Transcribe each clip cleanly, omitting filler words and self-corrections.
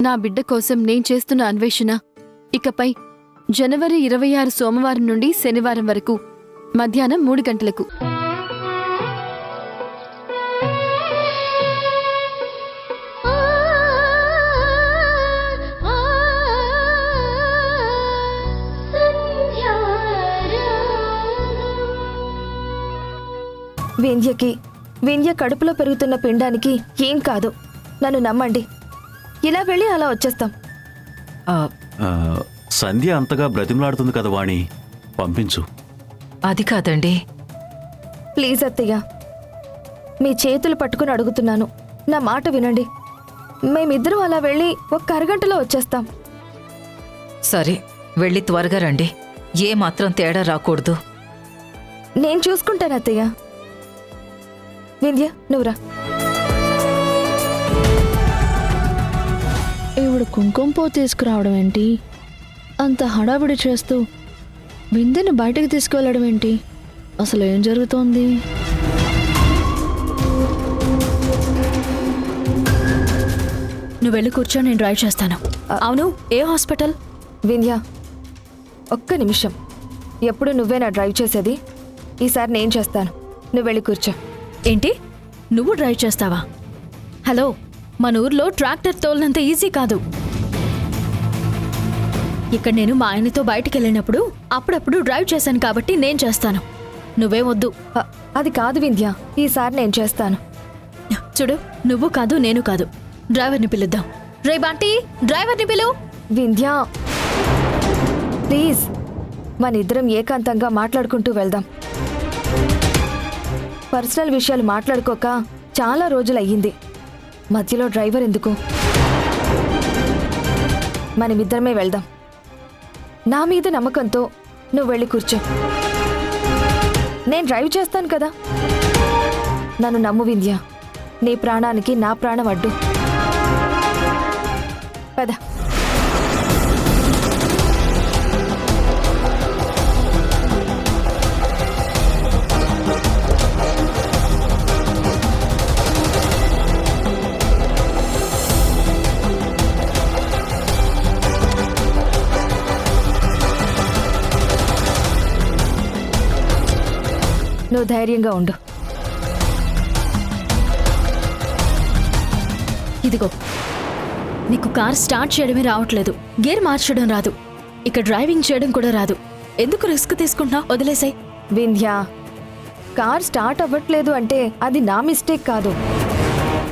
నా బిడ్డ కోసం నేను చేస్తున్న అన్వేషణ ఇకపై జనవరి 26 సోమవారం నుండి శనివారం వరకు మధ్యాహ్నం 3 గంటలకు. వింధ్య కడుపులో పెరుగుతున్న పిండానికి ఏం కాదు, నన్ను నమ్మండి. ఇలా వెళ్ళి అలా వచ్చేస్తాం. సంధ్య అంతగా బ్రతిమలాడుతుంది కదా వాణి, పంపించు. అది కాదండి. ప్లీజ్ అత్తయ్య, మీ చేతులు పట్టుకుని అడుగుతున్నాను, నా మాట వినండి. మేమిద్దరం అలా వెళ్ళి ఒక్క అరగంటలో వచ్చేస్తాం. సరే, వెళ్ళి త్వరగా రండి. ఏ మాత్రం తేడా రాకూడదు. నేను చూసుకుంటాను అత్తయ్య. వింధ్య, నువ్వురా. ఇప్పుడు కుంకుమ తీసుకురావడం ఏంటి? అంత హడావిడి చేస్తూ వింధ్యను బయటకు తీసుకువెళ్ళడం ఏంటి? అసలు ఏం జరుగుతోంది? నువ్వు వెళ్ళి కూర్చో, నేను డ్రైవ్ చేస్తాను. అవును, ఏ హాస్పిటల్? వింధ్య, ఒక్క నిమిషం. ఎప్పుడు నువ్వేనా డ్రైవ్ చేసేది? ఈసారి నేను చేస్తాను, నువ్వు వెళ్ళి కూర్చో. ఏంటి, నువ్వు డ్రైవ్ చేస్తావా? హలో, మన ఊర్లో ట్రాక్టర్ తోలినంత ఈజీ కాదు. ఇక్కడ నేను మా ఆయనతో బయటికి వెళ్ళినప్పుడు అప్పుడప్పుడు డ్రైవ్ చేశాను కాబట్టి నేను చేస్తాను. నువ్వేం వద్దు. అది కాదు వింధ్య, ఈసారి నేను చేస్తాను. చూడు, నువ్వు కాదు నేను కాదు, డ్రైవర్ని పిలుద్దాం. రే బాంటీ, డ్రైవర్ని పిలు. వింధ్య ప్లీజ్, మనిద్దరం ఏకాంతంగా మాట్లాడుకుంటూ వెళ్దాం. పర్సనల్ విషయాలు మాట్లాడుకోక చాలా రోజులయ్యింది. మధ్యలో డ్రైవర్ ఎందుకు? మనమిద్దరమే వెళ్దాం. నా మీద నమ్మకంతో నువ్వు వెళ్ళి కూర్చో. నేను డ్రైవ్ చేస్తాను కదా. నన్ను నమ్ము వింధ్య, నీ ప్రాణానికి నా ప్రాణం అడ్డు. పద. నువ్వు ధైర్యంగా ఉండు. ఇదిగో, నీకు కార్ స్టార్ట్ చేయడమే రావట్లేదు, గేర్ మార్చడం రాదు, ఇక డ్రైవింగ్ చేయడం కూడా రాదు. ఎందుకు రిస్క్ తీసుకుంటున్నావు? వదిలేసాయి. వింధ్య, కార్ స్టార్ట్ అవ్వట్లేదు అంటే అది నా మిస్టేక్ కాదు.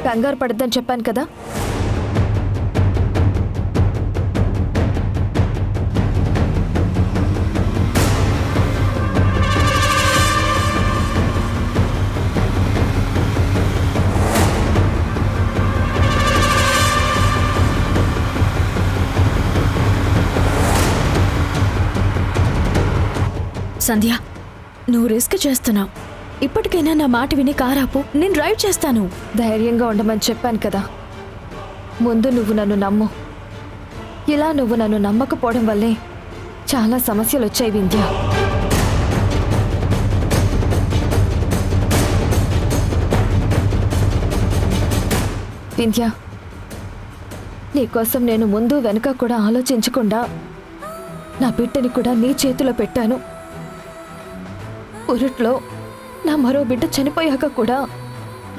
కంగారు పడద్దని చెప్పాను కదా. సంధ్య, నువ్వు రిస్క్ చేస్తున్నావు. ఇప్పటికైనా నా మాట విని కారాపు, నేను డ్రైవ్ చేస్తాను. ధైర్యంగా ఉండమని చెప్పాను కదా. ముందు నువ్వు నన్ను నమ్ము. ఇలా నువ్వు నన్ను నమ్మకపోవడం వల్లే చాలా సమస్యలు వచ్చాయి వింధ్య. వింధ్య, నీకోసం నేను ముందు వెనుక కూడా ఆలోచించకుండా నా బిడ్డని కూడా నీ చేతిలో పెట్టాను. ఊరిట్లో నా మరో బిడ్డ చనిపోయాక కూడా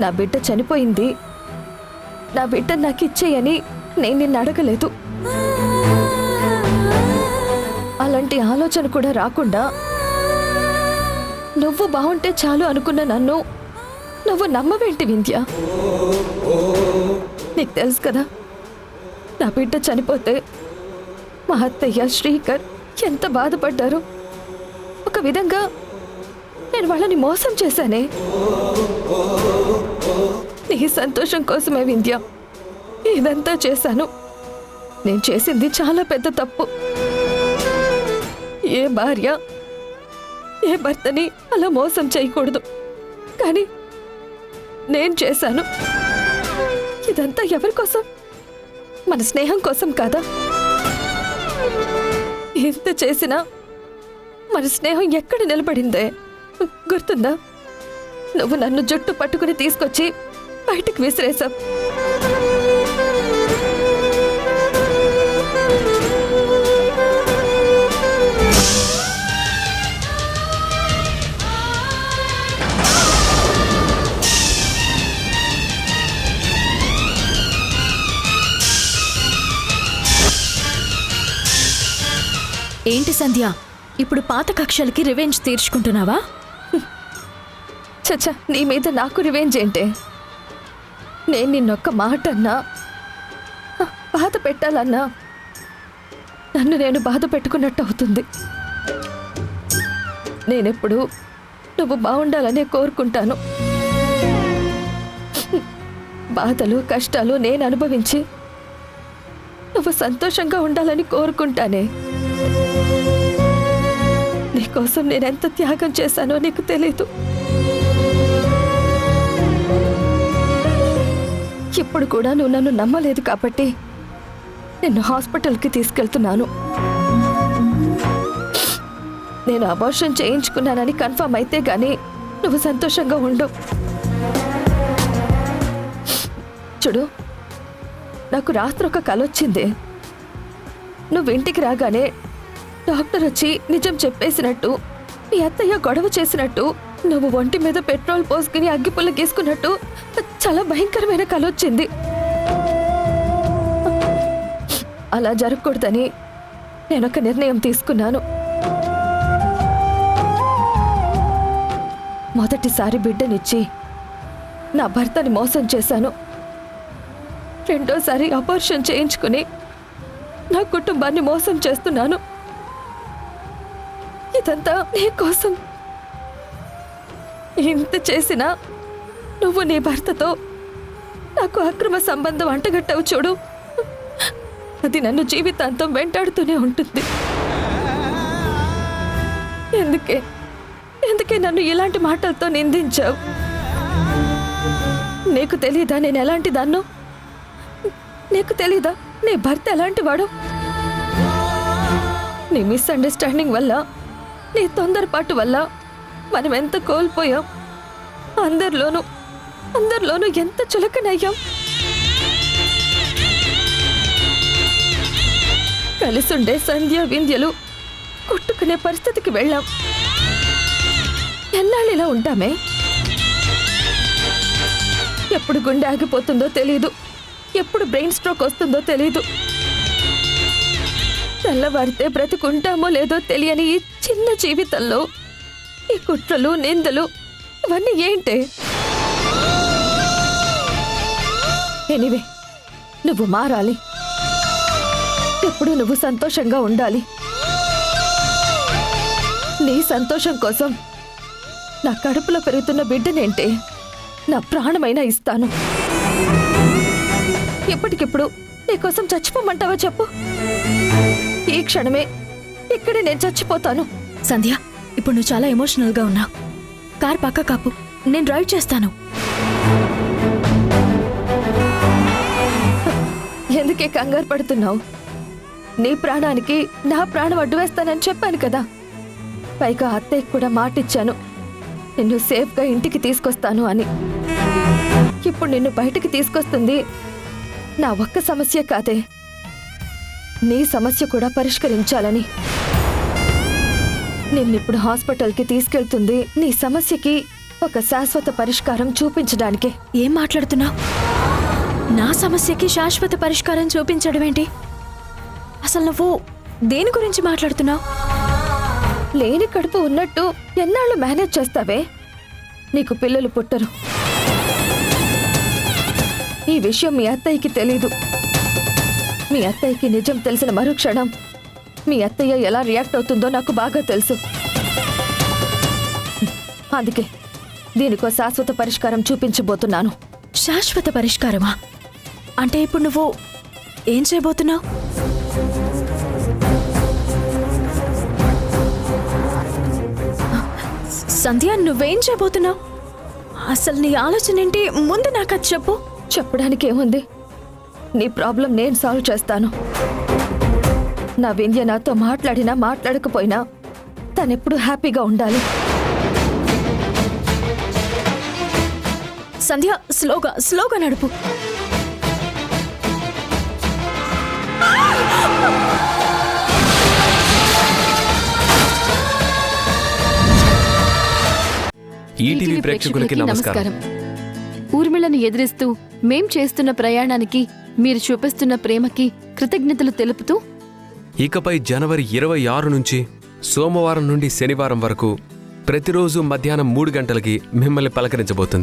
నా బిడ్డ చనిపోయింది, నా బిడ్డ నాకు ఇచ్చేయని నేను నిన్ను అడగలేదు. అలాంటి ఆలోచన కూడా రాకుండా నువ్వు బాగుంటే చాలు అనుకున్న నన్ను నువ్వు నమ్మవేంటి వింధ్య? నీకు తెలుసు కదా, నా బిడ్డ చనిపోతే మా అత్తయ్య శ్రీకర్ ఎంత బాధపడ్డారు. ఒక విధంగా నేను వాళ్ళని మోసం చేశానే. నీ సంతోషం కోసమే వింధ్య ఇదంతా చేశాను. నేను చేసింది చాలా పెద్ద తప్పు. ఏ భార్య ఏ భర్తని అలా మోసం చేయకూడదు, కానీ నేను చేశాను. ఇదంతా ఎవరి కోసం? మన స్నేహం కోసం కాదా? ఎంత చేసినా మన స్నేహం ఎక్కడ నిలబడిందే గుర్తుందా? నువ్వు నన్ను జుట్టు పట్టుకుని తీసుకొచ్చి బయటికి విసిరేశావు. ఏంటి సంధ్య ఇప్పుడు పాత కక్షలకి రివెంజ్ తీర్చుకుంటున్నావా? చచ్చా, నీ మీద నాకు రివెంజ్ ఏంటే? నేను నిన్నొక్క మాట అన్నా, బాధ పెట్టాలన్నా నన్ను నేను బాధ పెట్టుకున్నట్టు అవుతుంది. నేనెప్పుడు నువ్వు బాగుండాలనే కోరుకుంటాను. బాధలు కష్టాలు నేను అనుభవించి నువ్వు సంతోషంగా ఉండాలని కోరుకుంటానే. నీకోసం నేనెంత త్యాగం చేశానో నీకు తెలీదు. ఇప్పుడు కూడా నువ్వు నన్ను నమ్మలేదు కాబట్టి నిన్ను హాస్పిటల్కి తీసుకెళ్తున్నాను. నేను అబార్షన్ చేయించుకున్నానని కన్ఫర్మ్ అయితే గానీ నువ్వు సంతోషంగా ఉండు. చూడు, నాకు రాత్రి ఒక కల వచ్చింది. నువ్వు ఇంటికి రాగానే డాక్టర్ వచ్చి నిజం చెప్పేసినట్టు, మీ అత్తయ్య గొడవ చేసినట్టు, నువ్వు ఒంటి మీద పెట్రోల్ పోసుకుని అగ్గిపుల్ల గీసుకున్నట్టు చాలా భయంకరమైన కల వచ్చింది. అలా జరగకూడదని నేనొక నిర్ణయం తీసుకున్నాను. మొదటిసారి బిడ్డనిచ్చి నా భర్తని మోసం చేశాను. రెండోసారి అబార్షన్ చేయించుకుని నా కుటుంబాన్ని మోసం చేస్తున్నాను. ఇదంతా నీ కోసం. ఇంత చేసినా నువ్వు నీ భర్తతో నాకు అక్రమ సంబంధం అంటగట్టావు చూడు, అది నన్ను జీవితాంతం వెంటాడుతూనే ఉంటుంది. ఎందుకే నన్ను ఇలాంటి మాటలతో నిందించావు? నీకు తెలీదా నేను ఎలాంటి దాన్నో? నీకు తెలీదా నీ భర్త ఎలాంటి వాడు? నీ మిస్అండర్స్టాండింగ్ వల్ల, నీ తొందరపాటు వల్ల మనం ఎంత కోల్పోయాం. అందరిలోనూ ఎంత చులకనయ్యాం. కలిసుండే సంధ్య వింధ్యలు కొట్టుకునే పరిస్థితికి వెళ్ళాం. ఎన్నాళ్ళు ఇలా ఉంటామే? ఎప్పుడు గుండె ఆగిపోతుందో తెలీదు, ఎప్పుడు బ్రెయిన్ స్ట్రోక్ వస్తుందో తెలీదు. తెల్లవారితే బ్రతుకుంటామో లేదో తెలియని ఈ చిన్న జీవితంలో ఈ కుట్రలు నిందలు ఇవన్నీ ఏంటే? ఎనీవే, నువ్వు మారాలి. ఎప్పుడు నువ్వు సంతోషంగా ఉండాలి. నీ సంతోషం కోసం నా కడుపులో పెరుగుతున్న బిడ్డనేంటే నా ప్రాణమైనా ఇస్తాను. ఎప్పటికిప్పుడు నీకోసం చచ్చిపోమంటావా చెప్పు? ఈ క్షణమే ఇక్కడే నేను చచ్చిపోతాను. సంధ్య, ఇప్పుడు నువ్వు చాలా ఎమోషనల్గా ఉన్నావు. కార్ పక్క కాపు, నేను డ్రైవ్ చేస్తాను. ఎందుకే కంగారు పడుతున్నావు? నీ ప్రాణానికి నా ప్రాణం అడ్డు వేస్తానని చెప్పాను కదా. పైగా అత్తయ్యకి కూడా మాటిచ్చాను, నిన్ను సేఫ్గా ఇంటికి తీసుకొస్తాను అని. ఇప్పుడు నిన్ను బయటికి తీసుకొస్తుంది నా ఒక్క సమస్య కాదే, నీ సమస్య కూడా పరిష్కరించాలని. నిన్నిప్పుడు హాస్పిటల్కి తీసుకెళ్తుంది నీ సమస్యకి ఒక శాశ్వత పరిష్కారం చూపించడానికే. ఏం మాట్లాడుతున్నావు? నా సమస్యకి శాశ్వత పరిష్కారం చూపించడం ఏంటి? అసలు నువ్వు దేని గురించి మాట్లాడుతున్నావు? లేని కడుపు ఉన్నట్టు ఎన్నాళ్ళు మేనేజ్ చేస్తావే? నీకు పిల్లలు పుట్టరు. ఈ విషయం మీ అత్తయ్యకి తెలీదు. మీ అత్తయ్యకి నిజం తెలిసిన మరుక్షణం మీ అత్తయ్య ఎలా రియాక్ట్ అవుతుందో నాకు బాగా తెలుసు. అందుకే దీనికో శాశ్వత పరిష్కారం చూపించబోతున్నాను. శాశ్వత పరిష్కారమా? అంటే ఇప్పుడు నువ్వు ఏం చేయబోతున్నావు? సంధ్య, నువ్వేం చేయబోతున్నావు? అసలు నీ ఆలోచన ఏంటి? ముందు నాకు అది చెప్పు. చెప్పడానికి ఏముంది? నీ ప్రాబ్లం నేను సాల్వ్ చేస్తాను. నా వింధ్య నాతో మాట్లాడినా మాట్లాడకపోయినా తనెప్పుడు హ్యాపీగా ఉండాలి. సంధ్య, స్లోగా నడుపు. ఈటీవీ ప్రేక్షకులకి నమస్కారం. ఊర్మిళను ఎదిరిస్తూ మేం చేస్తున్న ప్రయాణానికి మీరు చూపిస్తున్న ప్రేమకి కృతజ్ఞతలు తెలుపుతూ ఇకపై జనవరి 26 నుంచి సోమవారం నుండి శనివారం వరకు ప్రతిరోజు మధ్యాహ్నం 3 గంటలకి మిమ్మల్ని పలకరించబోతుంది.